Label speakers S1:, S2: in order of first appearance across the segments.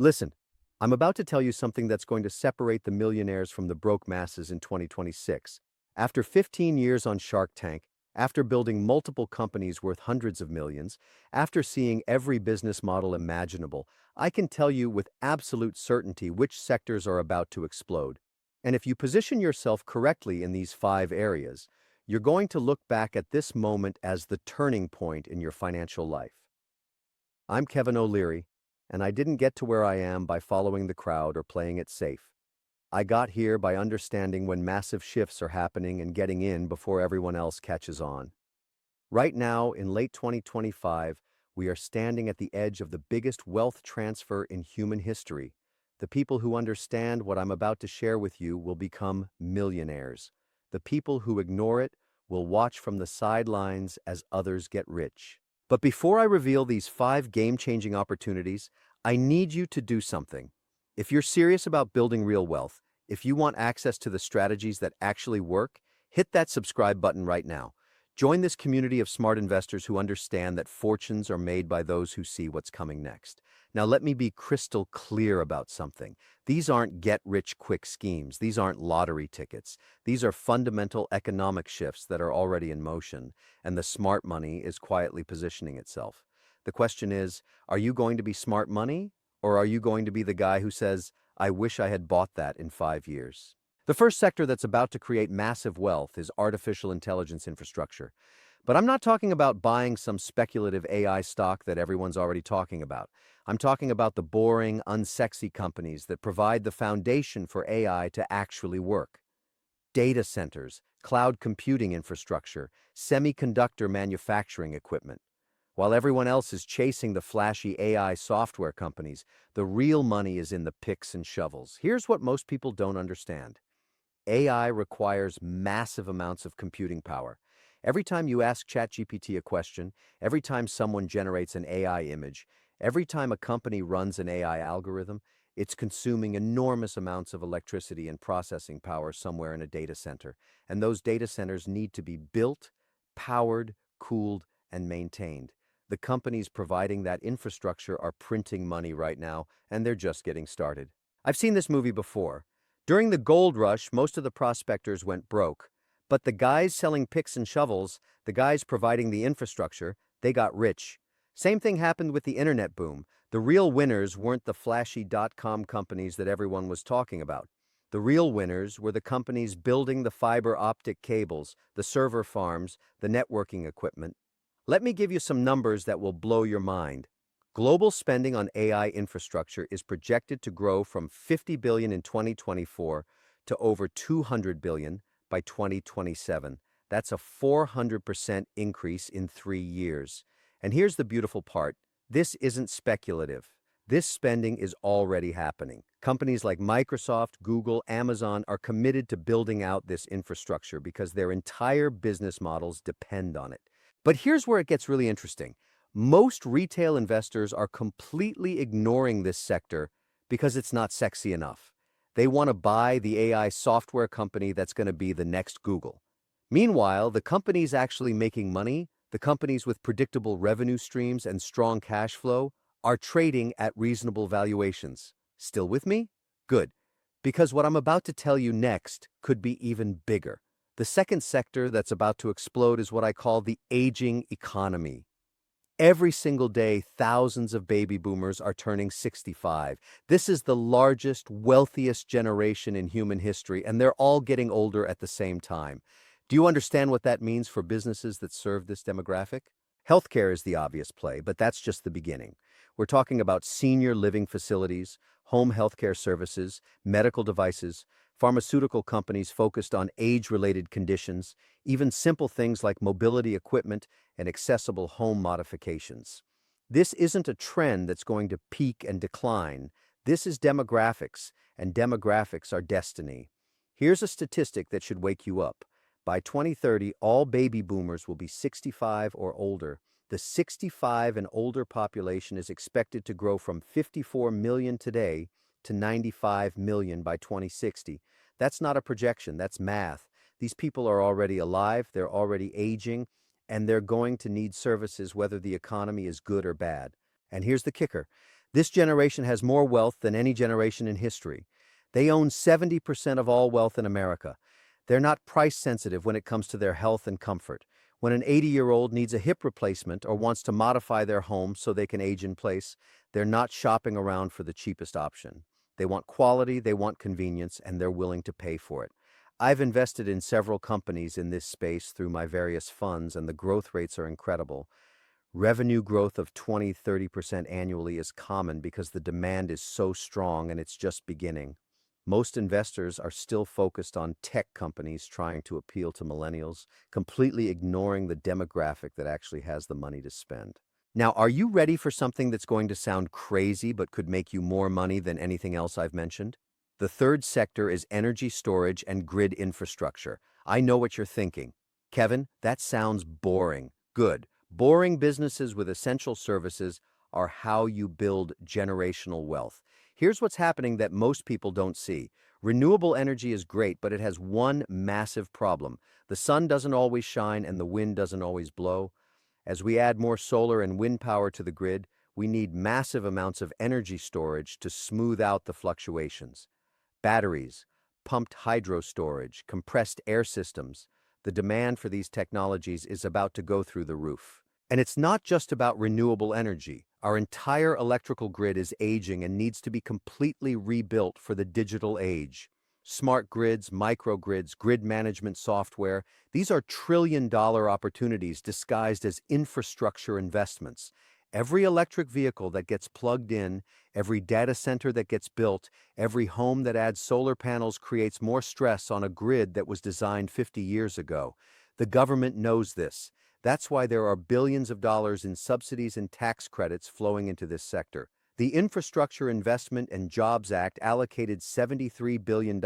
S1: Listen, I'm about to tell you something that's going to separate the millionaires from the broke masses in 2026. After 15 years on Shark Tank, after building multiple companies worth hundreds of millions, after seeing every business model imaginable, I can tell you with absolute certainty which sectors are about to explode. And if you position yourself correctly in these 5 areas, you're going to look back at this moment as the turning point in your financial life. I'm Kevin O'Leary, and I didn't get to where I am by following the crowd or playing it safe. I got here by understanding when massive shifts are happening and getting in before everyone else catches on. Right now, in late 2025, we are standing at the edge of the biggest wealth transfer in human history. The people who understand what I'm about to share with you will become millionaires. The people who ignore it will watch from the sidelines as others get rich. But before I reveal these 5 game-changing opportunities, I need you to do something. If you're serious about building real wealth, if you want access to the strategies that actually work, hit that subscribe button right now. Join this community of smart investors who understand that fortunes are made by those who see what's coming next. Now, let me be crystal clear about something. These aren't get-rich-quick schemes. These aren't lottery tickets. These are fundamental economic shifts that are already in motion, and the smart money is quietly positioning itself. The question is, are you going to be smart money, or are you going to be the guy who says, I wish I had bought that in 5 years? The first sector that's about to create massive wealth is artificial intelligence infrastructure. But I'm not talking about buying some speculative AI stock that everyone's already talking about. I'm talking about the boring, unsexy companies that provide the foundation for AI to actually work. Data centers, cloud computing infrastructure, semiconductor manufacturing equipment. While everyone else is chasing the flashy AI software companies, the real money is in the picks and shovels. Here's what most people don't understand. AI requires massive amounts of computing power. Every time you ask ChatGPT a question, every time someone generates an AI image, every time a company runs an AI algorithm, it's consuming enormous amounts of electricity and processing power somewhere in a data center. And those data centers need to be built, powered, cooled, and maintained. The companies providing that infrastructure are printing money right now, and they're just getting started. I've seen this movie before. During the gold rush, most of the prospectors went broke. But the guys selling picks and shovels, the guys providing the infrastructure, they got rich. Same thing happened with the internet boom. The real winners weren't the flashy dot-com companies that everyone was talking about. The real winners were the companies building the fiber optic cables, the server farms, the networking equipment. Let me give you some numbers that will blow your mind. Global spending on AI infrastructure is projected to grow from $50 billion in 2024 to over $200 billion by 2027. That's a 400% increase in 3 years. And here's the beautiful part. This isn't speculative. This spending is already happening. Companies like Microsoft, Google, Amazon are committed to building out this infrastructure because their entire business models depend on it. But here's where it gets really interesting. Most retail investors are completely ignoring this sector because it's not sexy enough. They want to buy the AI software company that's going to be the next Google. Meanwhile, the companies actually making money, the companies with predictable revenue streams and strong cash flow, are trading at reasonable valuations. Still with me? Good. Because what I'm about to tell you next could be even bigger. The second sector that's about to explode is what I call the aging economy. Every single day, thousands of baby boomers are turning 65. This is the largest, wealthiest generation in human history, and they're all getting older at the same time. Do you understand what that means for businesses that serve this demographic? Healthcare is the obvious play, but that's just the beginning. We're talking about senior living facilities, home healthcare services, medical devices, pharmaceutical companies focused on age-related conditions, even simple things like mobility equipment and accessible home modifications. This isn't a trend that's going to peak and decline. This is demographics, and demographics are destiny. Here's a statistic that should wake you up. By 2030, all baby boomers will be 65 or older. The 65 and older population is expected to grow from 54 million today to 95 million by 2060. That's not a projection, that's math. These people are already alive, they're already aging, and they're going to need services whether the economy is good or bad. And here's the kicker. This generation has more wealth than any generation in history. They own 70% of all wealth in America. They're not price sensitive when it comes to their health and comfort. When an 80-year-old needs a hip replacement or wants to modify their home so they can age in place, they're not shopping around for the cheapest option. They want quality, they want convenience, and they're willing to pay for it. I've invested in several companies in this space through my various funds, and the growth rates are incredible. Revenue growth of 20–30% annually is common because the demand is so strong and it's just beginning. Most investors are still focused on tech companies trying to appeal to millennials, completely ignoring the demographic that actually has the money to spend. Now, are you ready for something that's going to sound crazy but could make you more money than anything else I've mentioned? The third sector is energy storage and grid infrastructure. I know what you're thinking. Kevin, that sounds boring. Good. Boring businesses with essential services are how you build generational wealth. Here's what's happening that most people don't see. Renewable energy is great, but it has one massive problem. The sun doesn't always shine and the wind doesn't always blow. As we add more solar and wind power to the grid, we need massive amounts of energy storage to smooth out the fluctuations. Batteries, pumped hydro storage, compressed air systems. The demand for these technologies is about to go through the roof. And it's not just about renewable energy. Our entire electrical grid is aging and needs to be completely rebuilt for the digital age. Smart grids, microgrids, grid management software, these are trillion-dollar opportunities disguised as infrastructure investments. Every electric vehicle that gets plugged in, every data center that gets built, every home that adds solar panels creates more stress on a grid that was designed 50 years ago. The government knows this. That's why there are billions of dollars in subsidies and tax credits flowing into this sector. The Infrastructure Investment and Jobs Act allocated $73 billion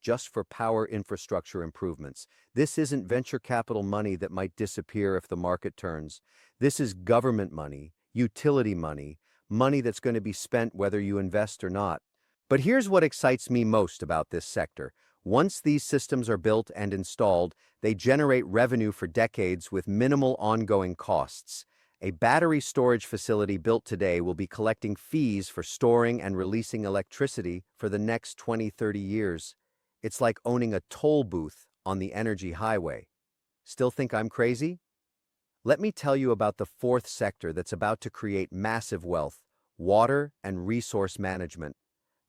S1: just for power infrastructure improvements. This isn't venture capital money that might disappear if the market turns. This is government money, utility money, money that's going to be spent whether you invest or not. But here's what excites me most about this sector. Once these systems are built and installed, they generate revenue for decades with minimal ongoing costs. A battery storage facility built today will be collecting fees for storing and releasing electricity for the next 20–30 years. It's like owning a toll booth on the energy highway. Still think I'm crazy? Let me tell you about the fourth sector that's about to create massive wealth: water and resource management.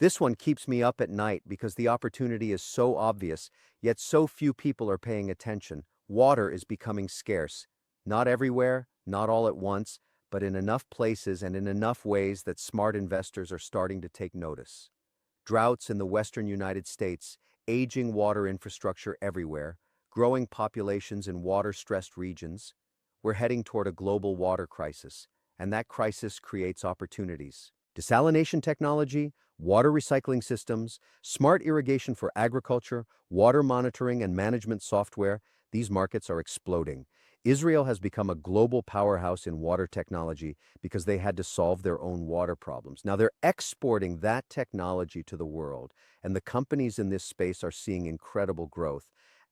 S1: This one keeps me up at night because the opportunity is so obvious, yet so few people are paying attention. Water is becoming scarce. Not everywhere, not all at once, but in enough places and in enough ways that smart investors are starting to take notice. Droughts in the western United States, aging water infrastructure everywhere, growing populations in water-stressed regions. We're heading toward a global water crisis, and that crisis creates opportunities. Desalination technology, water recycling systems, smart irrigation for agriculture, water monitoring and management software, these markets are exploding. Israel has become a global powerhouse in water technology because they had to solve their own water problems. Now they're exporting that technology to the world, and the companies in this space are seeing incredible growth.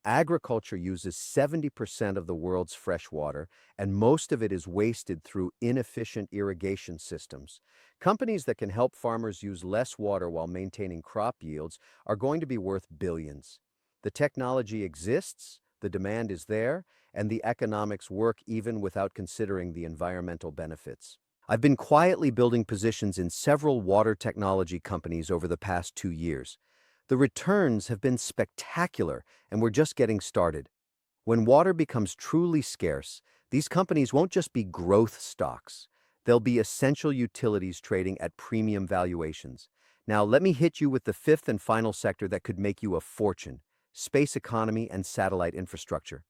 S1: Agriculture uses 70% of the world's fresh water, and most of it is wasted through inefficient irrigation systems. Companies that can help farmers use less water while maintaining crop yields are going to be worth billions. The technology exists, the demand is there, and the economics work even without considering the environmental benefits. I've been quietly building positions in several water technology companies over the past 2 years. The returns have been spectacular, and we're just getting started. When water becomes truly scarce, these companies won't just be growth stocks. They'll be essential utilities trading at premium valuations. Now, let me hit you with the fifth and final sector that could make you a fortune: space economy and satellite infrastructure.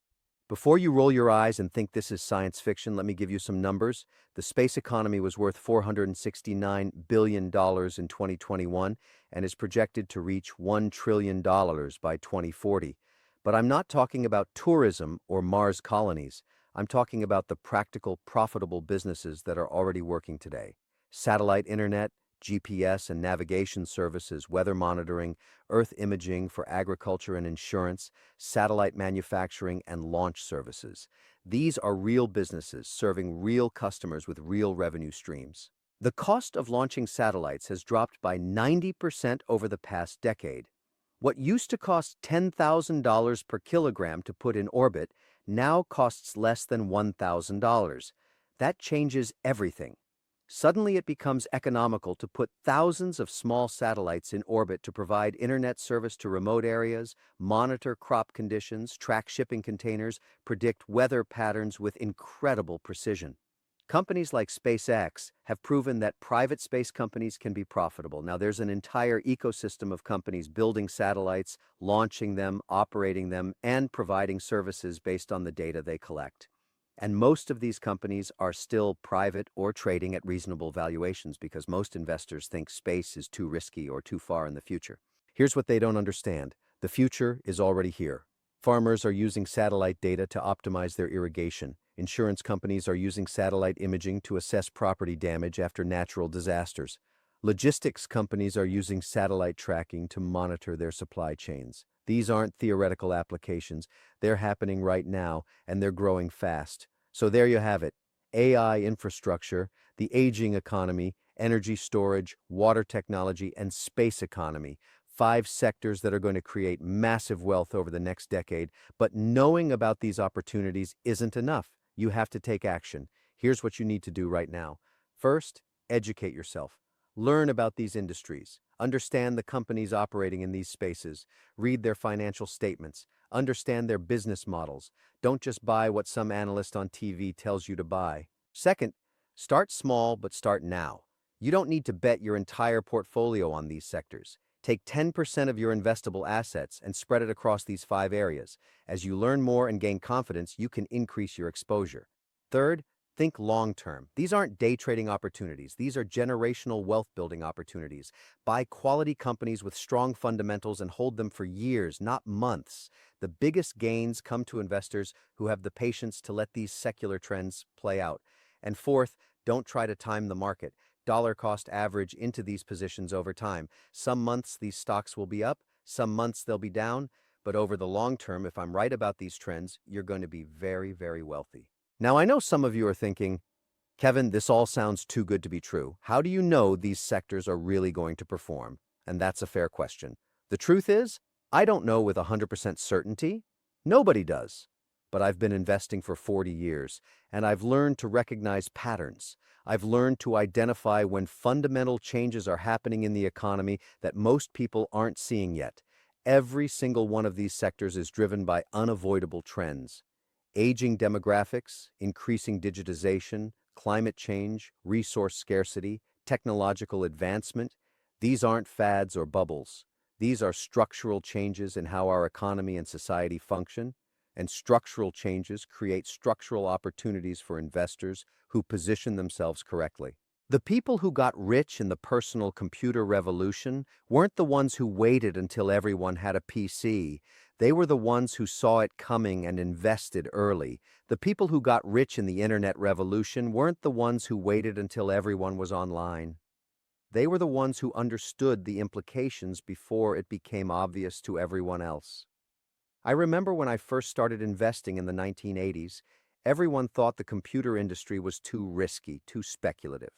S1: Before you roll your eyes and think this is science fiction, let me give you some numbers. The space economy was worth $469 billion in 2021 and is projected to reach $1 trillion by 2040. But I'm not talking about tourism or Mars colonies. I'm talking about the practical, profitable businesses that are already working today. Satellite internet, GPS and navigation services, weather monitoring, Earth imaging for agriculture and insurance, satellite manufacturing, and launch services. These are real businesses serving real customers with real revenue streams. The cost of launching satellites has dropped by 90% over the past decade. What used to cost $10,000 per kilogram to put in orbit now costs less than $1,000. That changes everything. Suddenly it becomes economical to put thousands of small satellites in orbit to provide internet service to remote areas, monitor crop conditions, track shipping containers, predict weather patterns with incredible precision. Companies like SpaceX have proven that private space companies can be profitable. Now, there's an entire ecosystem of companies building satellites, launching them, operating them, and providing services based on the data they collect. And most of these companies are still private or trading at reasonable valuations because most investors think space is too risky or too far in the future. Here's what they don't understand. The future is already here. Farmers are using satellite data to optimize their irrigation. Insurance companies are using satellite imaging to assess property damage after natural disasters. Logistics companies are using satellite tracking to monitor their supply chains. These aren't theoretical applications. They're happening right now, and they're growing fast. So there you have it. AI infrastructure, the aging economy, energy storage, water technology, and space economy. 5 sectors that are going to create massive wealth over the next decade. But knowing about these opportunities isn't enough. You have to take action. Here's what you need to do right now. First, educate yourself. Learn about these industries. Understand the companies operating in these spaces. Read their financial statements. Understand their business models. Don't just buy what some analyst on TV tells you to buy. Second, start small but start now. You don't need to bet your entire portfolio on these sectors. Take 10% of your investable assets and spread it across these 5 areas. As you learn more and gain confidence, you can increase your exposure. Third, think long-term. These aren't day trading opportunities. These are generational wealth-building opportunities. Buy quality companies with strong fundamentals and hold them for years, not months. The biggest gains come to investors who have the patience to let these secular trends play out. And fourth, don't try to time the market. Dollar cost average into these positions over time. Some months these stocks will be up, some months they'll be down, but over the long term, if I'm right about these trends, you're going to be very, very wealthy. Now, I know some of you are thinking, Kevin, this all sounds too good to be true. How do you know these sectors are really going to perform? And that's a fair question. The truth is, I don't know with 100% certainty. Nobody does. But I've been investing for 40 years, and I've learned to recognize patterns. I've learned to identify when fundamental changes are happening in the economy that most people aren't seeing yet. Every single one of these sectors is driven by unavoidable trends. Aging demographics, increasing digitization, climate change, resource scarcity, technological advancement. These aren't fads or bubbles. These are structural changes in how our economy and society function. And structural changes create structural opportunities for investors who position themselves correctly. The people who got rich in the personal computer revolution weren't the ones who waited until everyone had a PC. They were the ones who saw it coming and invested early. The people who got rich in the internet revolution weren't the ones who waited until everyone was online. They were the ones who understood the implications before it became obvious to everyone else. I remember when I first started investing in the 1980s, everyone thought the computer industry was too risky, too speculative.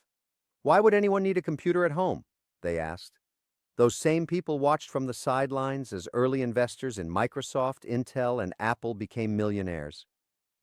S1: Why would anyone need a computer at home? They asked. Those same people watched from the sidelines as early investors in Microsoft, Intel, and Apple became millionaires.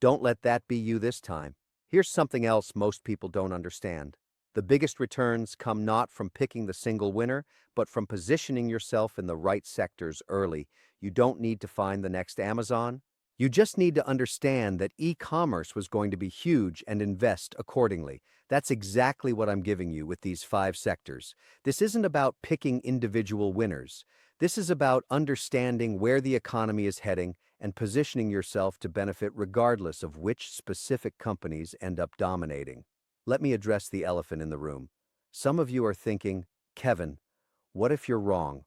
S1: Don't let that be you this time. Here's something else most people don't understand. The biggest returns come not from picking the single winner, but from positioning yourself in the right sectors early. You don't need to find the next Amazon. You just need to understand that e-commerce was going to be huge and invest accordingly. That's exactly what I'm giving you with these 5 sectors. This isn't about picking individual winners. This is about understanding where the economy is heading and positioning yourself to benefit regardless of which specific companies end up dominating. Let me address the elephant in the room. Some of you are thinking, Kevin, what if you're wrong?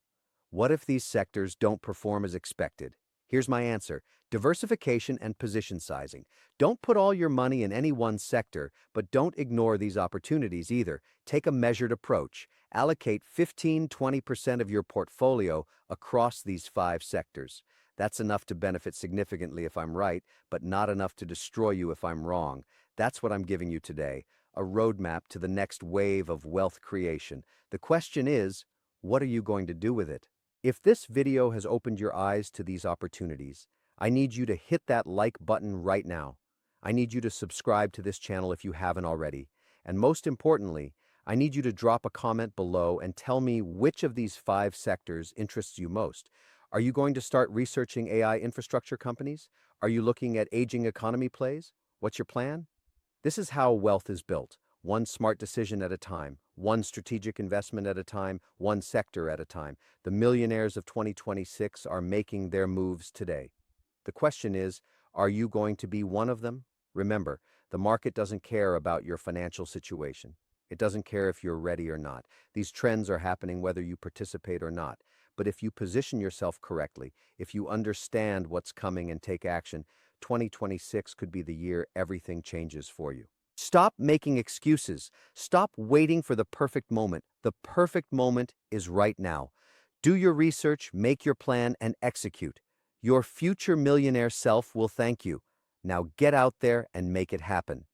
S1: What if these sectors don't perform as expected? Here's my answer. Diversification and position sizing. Don't put all your money in any one sector, but don't ignore these opportunities either. Take a measured approach. Allocate 15–20% of your portfolio across these 5 sectors. That's enough to benefit significantly if I'm right, but not enough to destroy you if I'm wrong. That's what I'm giving you today. a roadmap to the next wave of wealth creation. The question is, what are you going to do with it? If this video has opened your eyes to these opportunities, I need you to hit that like button right now. I need you to subscribe to this channel if you haven't already. And most importantly, I need you to drop a comment below and tell me which of these 5 sectors interests you most. Are you going to start researching AI infrastructure companies? Are you looking at aging economy plays? What's your plan? This is how wealth is built, one smart decision at a time, one strategic investment at a time, one sector at a time. The millionaires of 2026 are making their moves today. The question is, are you going to be one of them? Remember, the market doesn't care about your financial situation. It doesn't care if you're ready or not. These trends are happening whether you participate or not. But if you position yourself correctly, if you understand what's coming and take action, 2026 could be the year everything changes for you. Stop making excuses. Stop waiting for the perfect moment. The perfect moment is right now. Do your research, make your plan, and execute. Your future millionaire self will thank you. Now get out there and make it happen.